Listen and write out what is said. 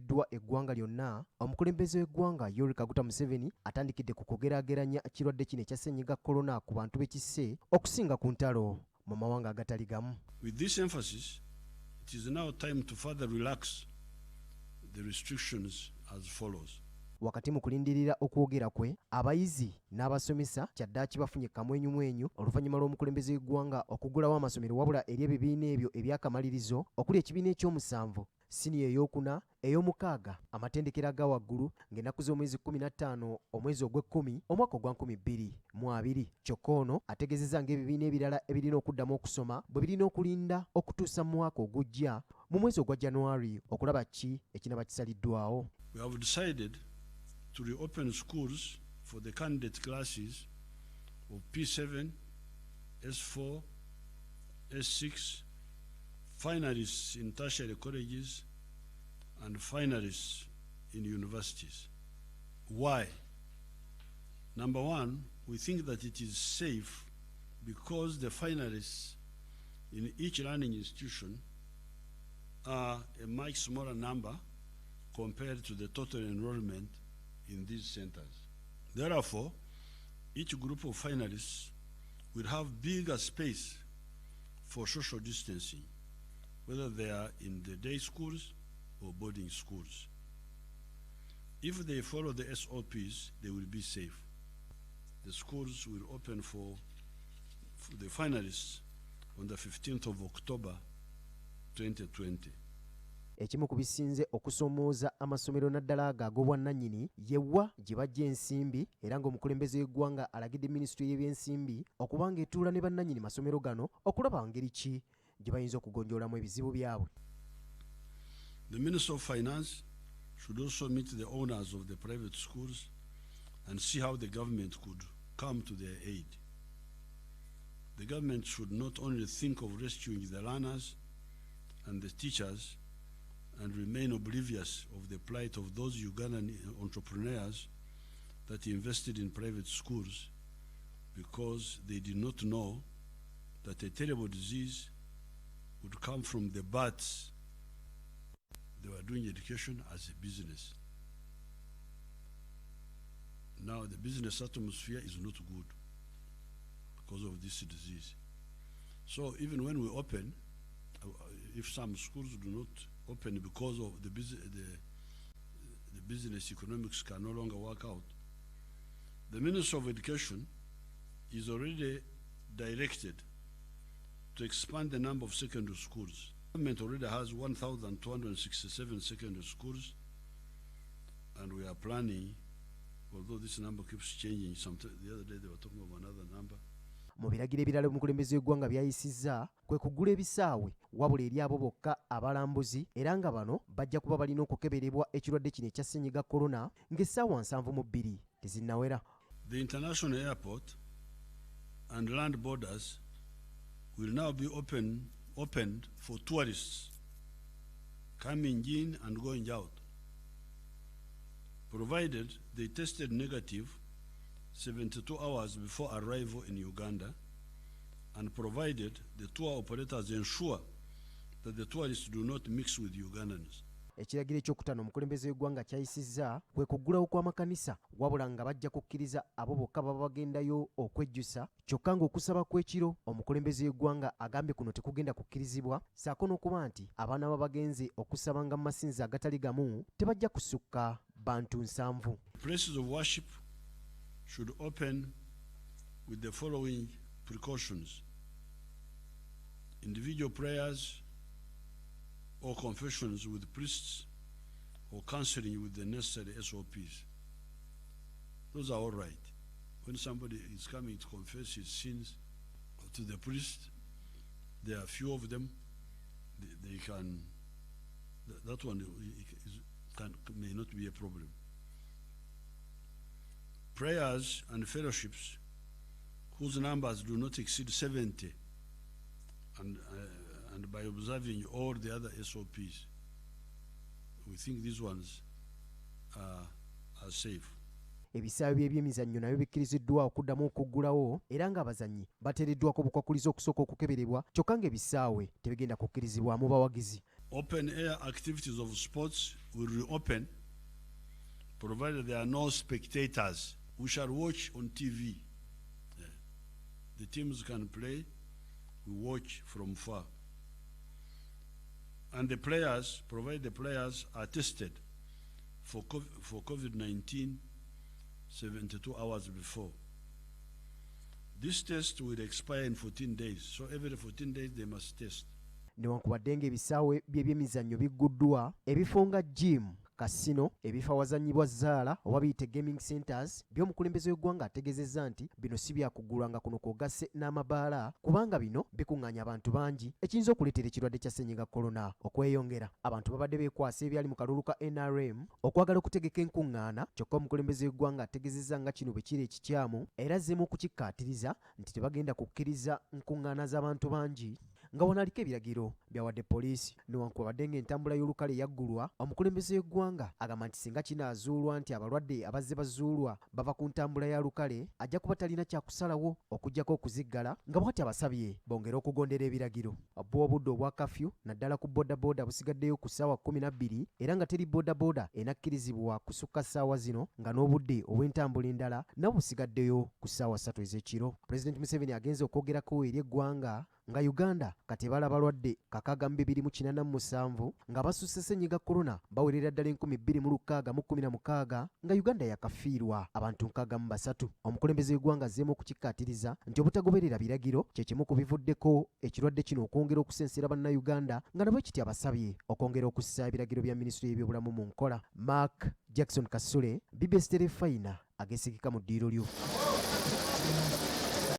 ekizibiddwa eggwanga lyonna, omukulembeze w'eggwanga Yoweri Kaguta Museveni atandikidde ku kugeraageranya ekirwadde kino ekya ssennyiga korona ku bantu b'ekisse okusinga ku ntalo mu mawanga agatali gamu. With this emphasis, it is now time to further relax the restrictions as follows. Wakati mu kulindirira okwogera kwe, abayizi n'abasomesa kyaddaaki bafunye kamwenyumwenyu oluvannyuma lw'omukulembeze w'eggwanga okuggulawo amasomero wabula eri ebibiina ebyo ebyakamalirizo okuli ekibiina ekyomusanvu, siniya ey'okuna, ey'omukaaga, amatendekero aga waggulu ng'ennaku z'omwezi 15 omwezi ogw'ekkumi omwaka ogwa 2020. Kyokka ono ategeezezza ng'ebibiina ebirala ebirina okuddamu okusoma bwe birina okulinda okutuusa mu mwaka ogujja mu mwezi ogwa January okulaba ki ekinaba kisaliddwawo. We have decided to reopen schools for the candidate classes of P7, S4, S6, finalists in tertiary colleges, and finalists in universities. Why? Number one, we think that it is safe because the finalists in each learning institution are a much smaller number compared to the total enrollment in these centers. Therefore, each group of finalists will have bigger space for social distancing, whether they are in the day schools or boarding schools. If they follow the SOPs, they will be safe. The schools will open for the finalists on the 15th of October 2020. Ekimu ku bisinze okusoomooza amasomero naddala ago ag'obwannannyini yewa gye bajja ensimbi era ng'omukulembeze w'eggwanga alagidde minisitule y'ebyensimbi okuba ng'etuula ne bannannyini masomero gano okulaba ngeri ki gye bayinza okugonjoolamu ebizibu byabwe. The Minister of Finance should also meet the owners of the private schools and see how the government could come to their aid. The government should not only think of rescuing the learners and the teachers and remain oblivious of the plight of those Ugandan entrepreneurs that invested in private schools because they did not know that a terrible disease would come from the bats. They were doing education as a business. Now the business atmosphere is not good because of this disease. So even when we open, if some schools do not open because of the business economics can no longer work out, the Minister of Education is already directed to expand the number of secondary schools. The government already has 1,267 secondary schools, and we are planning, although this number keeps changing, the other day they were talking about another number. Mu biragiro ebirala omukulembeze w'eggwanga byayisizza kwe kuggula ebisaawe wabula eri abo bokka abalambuzi era nga bano bajja kuba balina okukeberebwa ekirwadde kino ekya ssennyiga korona ng'essaawa 72 tezinnawera. The international airport and land borders will now be opened for tourists coming in and going out, provided they tested negative 72 hours before arrival in Uganda, and provided the tour operators ensure that the tourists do not mix with Ugandans. Ekiragiro ekyokutaano omukulembeze w'eggwanga kyayisizza kwe kuggulawo kw'amakanisa wabula nga bajja kukkiriza abo bokka baba bagendayo okwejjusa, kyokka ng'okusaba kw'ekiro omukulembeze w'eggwanga agambye kuno tekugenda kukkirizibwa, saako n'okuba nti abaana babagenze okusabanga mu masinzizo agatali gamu tebajja kusukka bantu 7. Places of worship should open with the following precautions: individual prayers or confessions with priests or counseling with the necessary SOPs. Those are all right. When somebody is coming to confess his sins to the priest, there are few of them, they can, that one may not be a problem. Prayers and fellowships whose numbers do not exceed 70 and by observing all the other SOPs, we think these ones are safe. Ebisaawe by'ebyemizannyo nabyo bikkiriziddwa okuddamu okuggulawo era ng'abazannyi bateereddwako bukwakulizo okusooka okukeberebwa kyokka ng'ebisaawe tebigenda kukkirizibwamu bawagizi. Open air activities of sports will reopen, provided there are no spectators. We shall watch on TV. The teams can play, we watch from far. And the players, provided the players are tested for COVID-19 72 hours before. This test will expire in 14 days, so every 14 days they must test. Newankubadde ng'ebisaawe by'ebyemizannyo bigguddwa, ebifo nga gym, kasino, ebifo awazannyibwa zzaala oba biyite gaming centers, by'omukulembeze w'eggwanga ategeezezza nti bino si byakugulwa nga kuno kw'ogasse n'amabaala, kubanga bino bikuŋŋaanya abantu bangi ekiyinza okuleetera ekirwadde kya ssennyiga korona okweyongera. Abantu babadde beekwasa ebyali mu kalulu ka NRM okwagala okutegeka enkuŋŋaana, kyokka omukulembeze w'eggwanga ategeezezza nga kino bwe kiri ekikyamu era azzeemu okukikkaatiriza nti tebagenda kukkiriza nkuŋŋaana z'abantu bangi nga wanaliko ebiragiro byawadde poliisi. Newankubadde ng'entambula y'olukale yaggulwa, omukulembeze w'eggwanga agamba nti singa kinaazuulwa nti abalwadde abazze bazuulwa bava ku ntambula ya lukale, ajja kuba talina kyakusalawo okuggyako okuziggala, nga bw'ati abasabye bongere okugondera ebiragiro. Obudde obwa kafyu naddala ku boodabooda busigaddeyo ku ssaawa 12 era nga teri boodabooda enakkirizibwa kusukka ssaawa zino, nga n'obudde obw'entambula endala nabwo busigaddeyo ku ssaawa 3 ez'ekiro. Pulezidenti Museveni agenze okwogerako eri eggwanga nga Uganda kati ebala abalwadde 287 nga basusse ssennyiga korona bawerera ddala 2616 nga Uganda yakafiirwa abantu 63. Omukulembeze w'eggwanga azzeemu okukikkaatiriza nti obutagoberera biragiro kye kimu ku bivuddeko ekirwadde kino okwongera okusensera bannayuganda, nga nabwe kiti abasabye okwongera okussa ebiragiro bya minisitule y'ebyobulamu mu nkola. Mark Jackson Kasule, BBSKATI, Ageesigika mu ddiiro lyo.